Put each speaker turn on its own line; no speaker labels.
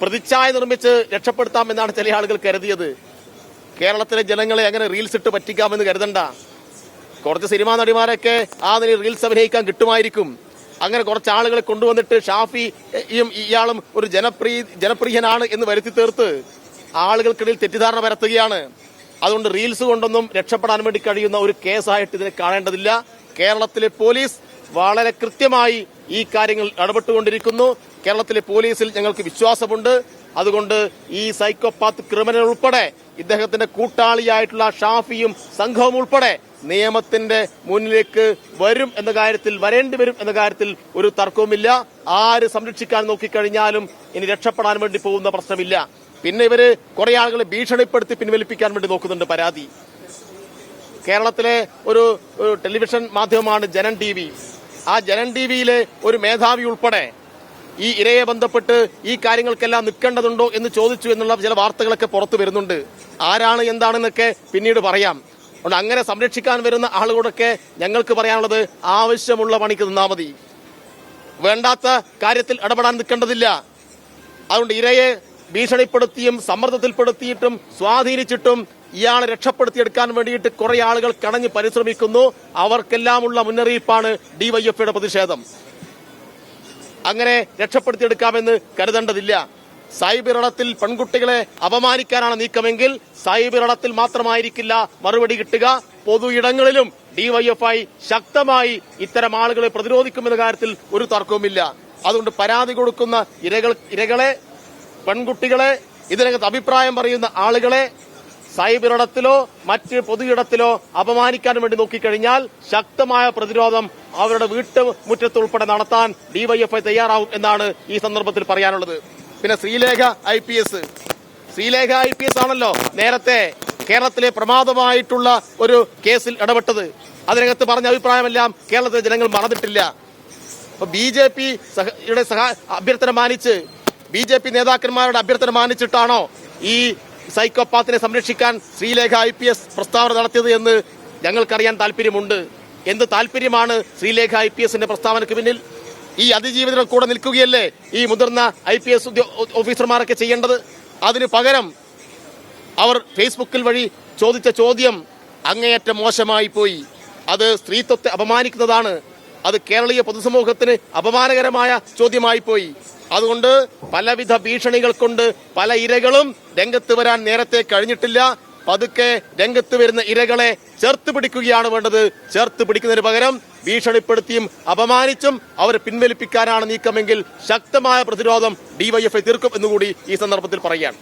പ്രതിച്ഛായ നിർമ്മിച്ച് രക്ഷപ്പെടുത്താം എന്നാണ് ചില ആളുകൾ കരുതിയത്. കേരളത്തിലെ ജനങ്ങളെ അങ്ങനെ റീൽസ് ഇട്ട് പറ്റിക്കാമെന്ന് കരുതണ്ട. കുറച്ച് സിനിമാ നടിമാരൊക്കെ ആ നിലയിൽ റീൽസ് അഭിനയിക്കാൻ കിട്ടുമായിരിക്കും. അങ്ങനെ കുറച്ച് ആളുകളെ കൊണ്ടുവന്നിട്ട് ഷാഫിയും ഇയാളും ഒരു ജനപ്രിയനാണ് എന്ന് വരുത്തി തീർത്ത് ആളുകൾക്കിടയിൽ തെറ്റിദ്ധാരണ പരത്തുകയാണ്. അതുകൊണ്ട് റീൽസ് കൊണ്ടൊന്നും രക്ഷപ്പെടാൻ വേണ്ടി കഴിയുന്ന ഒരു കേസായിട്ട് ഇതിനെ കാണേണ്ടതില്ല. കേരളത്തിലെ പോലീസ് വളരെ കൃത്യമായി ഈ കാര്യങ്ങൾ ഇടപെട്ടുകൊണ്ടിരിക്കുന്നു. കേരളത്തിലെ പോലീസിൽ ഞങ്ങൾക്ക് വിശ്വാസമുണ്ട്. അതുകൊണ്ട് ഈ സൈക്കോപാത്ത് ക്രിമിനൽ ഉൾപ്പെടെ ഇദ്ദേഹത്തിന്റെ കൂട്ടാളിയായിട്ടുള്ള ഷാഫിയും സംഘവും ഉൾപ്പെടെ നിയമത്തിന്റെ മുന്നിലേക്ക് വരും എന്ന കാര്യത്തിൽ, വരേണ്ടി വരും എന്ന കാര്യത്തിൽ ഒരു തർക്കവുമില്ല. ആര് സംരക്ഷിക്കാൻ നോക്കിക്കഴിഞ്ഞാലും ഇനി രക്ഷപ്പെടാൻ വേണ്ടി പോകുന്ന പ്രശ്നമില്ല. പിന്നെ ഇവര് കുറെ ആളുകളെ ഭീഷണിപ്പെടുത്തി പിൻവലിപ്പിക്കാൻ വേണ്ടി നോക്കുന്നുണ്ട്. പരാതി കേരളത്തിലെ ഒരു ടെലിവിഷൻ മാധ്യമമാണ് ജനൻ TV. ആ ജനൻ TVയിലെ ഒരു മേധാവി ഉൾപ്പെടെ ഈ ഇരയെ ബന്ധപ്പെട്ട് ഈ കാര്യങ്ങൾക്കെല്ലാം നിൽക്കേണ്ടതുണ്ടോ എന്ന് ചോദിച്ചു എന്നുള്ള ചില വാർത്തകളൊക്കെ പുറത്തു വരുന്നുണ്ട്. ആരാണ് എന്താണെന്നൊക്കെ പിന്നീട് പറയാം. അതുകൊണ്ട് അങ്ങനെ സംരക്ഷിക്കാൻ വരുന്ന ആളുകളൊക്കെ ഞങ്ങൾക്ക് പറയാനുള്ളത്, ആവശ്യമുള്ള പണിക്ക് നിന്നാൽ മതി, വേണ്ടാത്ത കാര്യത്തിൽ ഇടപെടാൻ നിൽക്കേണ്ടതില്ല. അതുകൊണ്ട് ഇരയെ ഭീഷണിപ്പെടുത്തിയും സമ്മർദ്ദത്തിൽപ്പെടുത്തിയിട്ടും സ്വാധീനിച്ചിട്ടും ഇയാളെ രക്ഷപ്പെടുത്തിയെടുക്കാൻ വേണ്ടിയിട്ട് കുറെ ആളുകൾ കടഞ്ഞ് പരിശ്രമിക്കുന്നു. അവർക്കെല്ലാമുള്ള മുന്നറിയിപ്പാണ് ഡിവൈഎഫ്ഐയുടെ പ്രതിഷേധം. അങ്ങനെ രക്ഷപ്പെടുത്തിയെടുക്കാമെന്ന് കരുതേണ്ടതില്ല. സൈബർ ഇടത്തിൽ പെൺകുട്ടികളെ അപമാനിക്കാനാണ് നീക്കമെങ്കിൽ സൈബർ ഇടത്തിൽ മാത്രമായിരിക്കില്ല മറുപടി കിട്ടുക. പൊതു ഇടങ്ങളിലും ഡിവൈഎഫ്ഐ ശക്തമായി ഇത്തരം ആളുകളെ പ്രതിരോധിക്കുമെന്ന കാര്യത്തിൽ ഒരു തർക്കവുമില്ല. അതുകൊണ്ട് പരാതി കൊടുക്കുന്ന ഇരകളെ, പെൺകുട്ടികളെ, ഇതിനകത്ത് അഭിപ്രായം പറയുന്ന ആളുകളെ സൈബർ ഇടത്തിലോ മറ്റ് പൊതു ഇടത്തിലോ അപമാനിക്കാൻ വേണ്ടി നോക്കിക്കഴിഞ്ഞാൽ ശക്തമായ പ്രതിരോധം അവരുടെ വീട്ടുമുറ്റത്തുൾപ്പെടെ നടത്താൻ ഡിവൈഎഫ്ഐ തയ്യാറാവും എന്നാണ് ഈ സന്ദർഭത്തിൽ പറയാനുള്ളത്. പിന്നെ ശ്രീലേഖ IPS ആണല്ലോ നേരത്തെ കേരളത്തിലെ പ്രമാദമായിട്ടുള്ള ഒരു കേസിൽ ഇടപെട്ടത്. അതിനകത്ത് പറഞ്ഞ അഭിപ്രായമെല്ലാം കേരളത്തിലെ ജനങ്ങൾ മറന്നിട്ടില്ല. അപ്പൊ BJPയുടെ അഭ്യർത്ഥന മാനിച്ച്, BJP നേതാക്കന്മാരുടെ അഭ്യർത്ഥന മാനിച്ചിട്ടാണോ ഈ സൈക്കോപാത്തിനെ സംരക്ഷിക്കാൻ ശ്രീലേഖ IPS പ്രസ്താവന നടത്തിയത് എന്ന് ഞങ്ങൾക്കറിയാൻ താല്പര്യമുണ്ട്. എന്ത് താല്പര്യമാണ് ശ്രീലേഖ IPSന്റെ പ്രസ്താവനയ്ക്ക് പിന്നിൽ? ഈ അതിജീവിതരുടെ കൂടെ നിൽക്കുകയല്ലേ ഈ മുതിർന്ന IPS ഓഫീസർമാരൊക്കെ ചെയ്യേണ്ടത്? അതിന് പകരം അവർ ഫേസ്ബുക്കിൽ വഴി ചോദിച്ച ചോദ്യം അങ്ങേയറ്റം മോശമായി പോയി. അത് സ്ത്രീത്വത്തെ അപമാനിക്കുന്നതാണ്. അത് കേരളീയ പൊതുസമൂഹത്തിന് അപമാനകരമായ ചോദ്യമായി പോയി. അതുകൊണ്ട് പലവിധ ഭീഷണികൾ കൊണ്ട് പല ഇരകളും രംഗത്ത് വരാൻ നേരത്തെ കഴിഞ്ഞിട്ടില്ല. പതുക്കെ രംഗത്ത് വരുന്ന ഇരകളെ ചേർത്ത് പിടിക്കുകയാണ് വേണ്ടത്. ചേർത്ത് പിടിക്കുന്നതിന് പകരം ഭീഷണിപ്പെടുത്തിയും അപമാനിച്ചും അവരെ പിൻവലിപ്പിക്കാനാണ് നീക്കമെങ്കിൽ ശക്തമായ പ്രതിരോധം ഡിവൈഎഫ്ഐ തീർക്കും എന്നുകൂടി ഈ സന്ദർഭത്തിൽ പറയുകയാണ്.